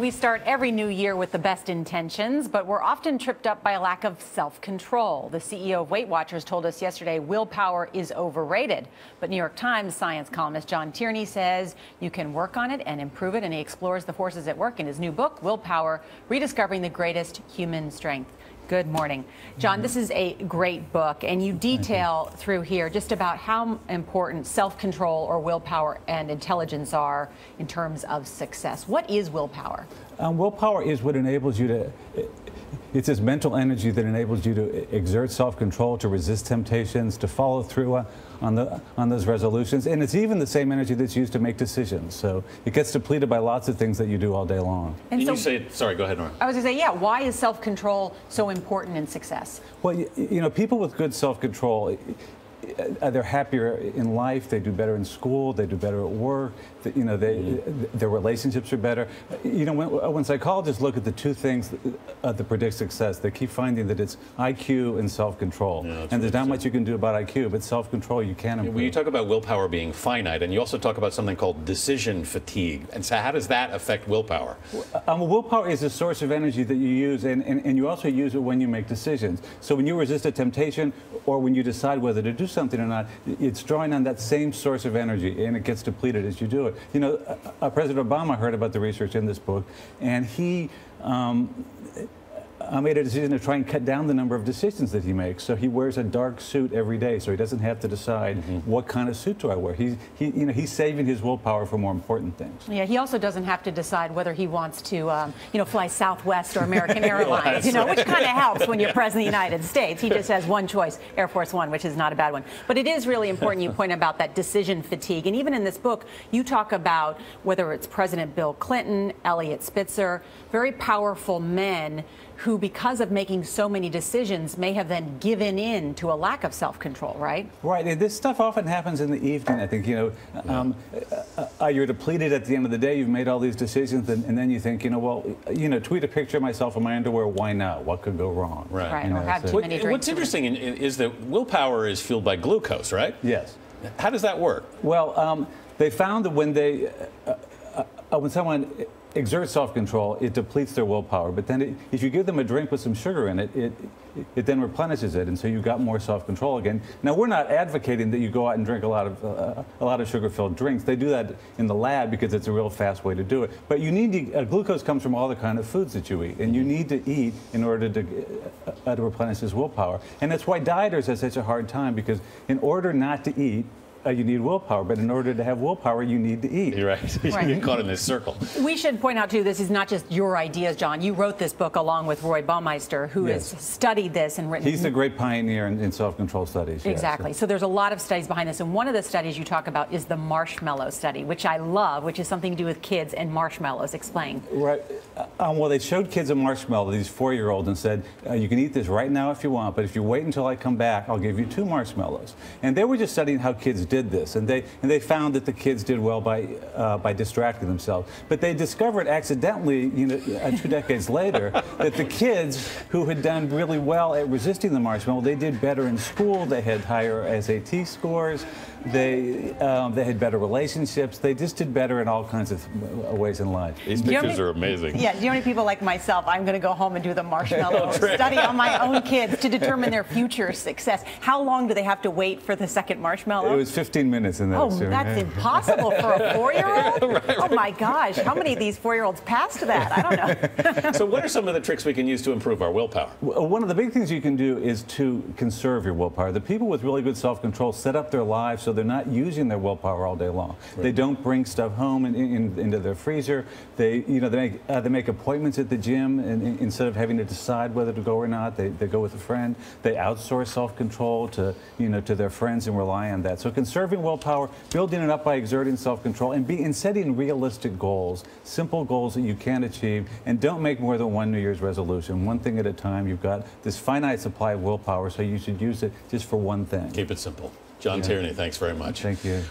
We start every new year with the best intentions, but we're often tripped up by a lack of self-control. The CEO of Weight Watchers told us yesterday willpower is overrated. But New York Times science columnist John Tierney says you can work on it and improve it, and he explores the forces at work in his new book, Willpower, Rediscovering the Greatest Human Strength. Good morning. John, this is a great book, and you detail through here just about how important self-control or willpower and intelligence are in terms of success. What is willpower? Willpower is what enables you to, it's this mental energy that enables you to exert self-control, to resist temptations, to follow through on those resolutions. And it's even the same energy that's used to make decisions. So it gets depleted by lots of things that you do all day long. And so, you say, sorry, go ahead, Norah. I was going to say, yeah, why is self-control so important in success? Well, you know, people with good self-control, they're happier in life, they do better in school, they do better at work, you know, their relationships are better. You know, when psychologists look at the two things that predict success, they keep finding that it's IQ and self-control. Yeah, and there's not much you can do about IQ, but self-control you can improve. Well, you talk about willpower being finite, and you also talk about something called decision fatigue. And so how does that affect willpower? Willpower is a source of energy that you use, and you also use it when you make decisions. So when you resist a temptation or when you decide whether to do something or not, it's drawing on that same source of energy, and it gets depleted as you do it. You know, President Obama heard about the research in this book, and he made a decision to try and cut down the number of decisions that he makes. So he wears a dark suit every day, so he doesn't have to decide what kind of suit do I wear. He's saving his willpower for more important things. Yeah, he also doesn't have to decide whether he wants to, fly Southwest or American Airlines, which kind of helps when you're president of the United States. He just has one choice, Air Force One, which is not a bad one. But it is really important you point about that decision fatigue. And even in this book, you talk about whether it's President Bill Clinton, Eliot Spitzer, very powerful men who, because of making so many decisions, may have then given in to a lack of self-control, right? Right. And this stuff often happens in the evening, I think. You're depleted at the end of the day. You've made all these decisions, and then you think, tweet a picture of myself in my underwear. Why not? What could go wrong? Right. Or have too many drinks. What's interesting is that willpower is fueled by glucose, right? Yes. How does that work? Well, they found that when someone exerts self-control, it depletes their willpower. But then if you give them a drink with some sugar in it, it then replenishes it, and so you've got more self-control again. Now, we're not advocating that you go out and drink a lot of sugar-filled drinks. They do that in the lab because it's a real fast way to do it. But you need to, glucose comes from all the kind of foods that you eat, and you need to eat in order to replenish this willpower. And that's why dieters have such a hard time, because in order not to eat, you need willpower, but in order to have willpower, you need to eat. You're right. You're caught in this circle. We should point out, too, this is not just your ideas, John. You wrote this book along with Roy Baumeister, who has studied this and written. He's a great pioneer in self-control studies. Exactly. So there's a lot of studies behind this, and one of the studies you talk about is the marshmallow study, which I love, which is something to do with kids and marshmallows. Explain. Right. Well, they showed kids a marshmallow, these 4-year-olds, and said, you can eat this right now if you want, but if you wait until I come back, I'll give you 2 marshmallows. And they were just studying how kids did this, and they found that the kids did well by distracting themselves. But they discovered accidentally, 2 decades later, that the kids who had done really well at resisting the marshmallow, they did better in school, they had higher SAT scores, they had better relationships, they just did better in all kinds of ways in life. These pictures are amazing. Yeah, do you know any people like myself, I'm going to go home and do the marshmallow study on my own kids to determine their future success. How long do they have to wait for the second marshmallow? It was 15 minutes in that. Oh, that's impossible for a 4-year-old? Right. Oh my gosh, how many of these 4-year-olds passed that? I don't know. So what are some of the tricks we can use to improve our willpower? One of the big things you can do is to conserve your willpower. The people with really good self-control set up their lives so they're not using their willpower all day long. Right. They don't bring stuff home into their freezer. They make appointments at the gym, and instead of having to decide whether to go or not, they go with a friend. They outsource self-control to their friends and rely on that. So conserving willpower, building it up by exerting self-control, and setting realistic goals, simple goals that you can achieve, and don't make more than one New Year's resolution. One thing at a time. You've got this finite supply of willpower, so you should use it just for one thing. Keep it simple. John Tierney, thanks very much. Thank you.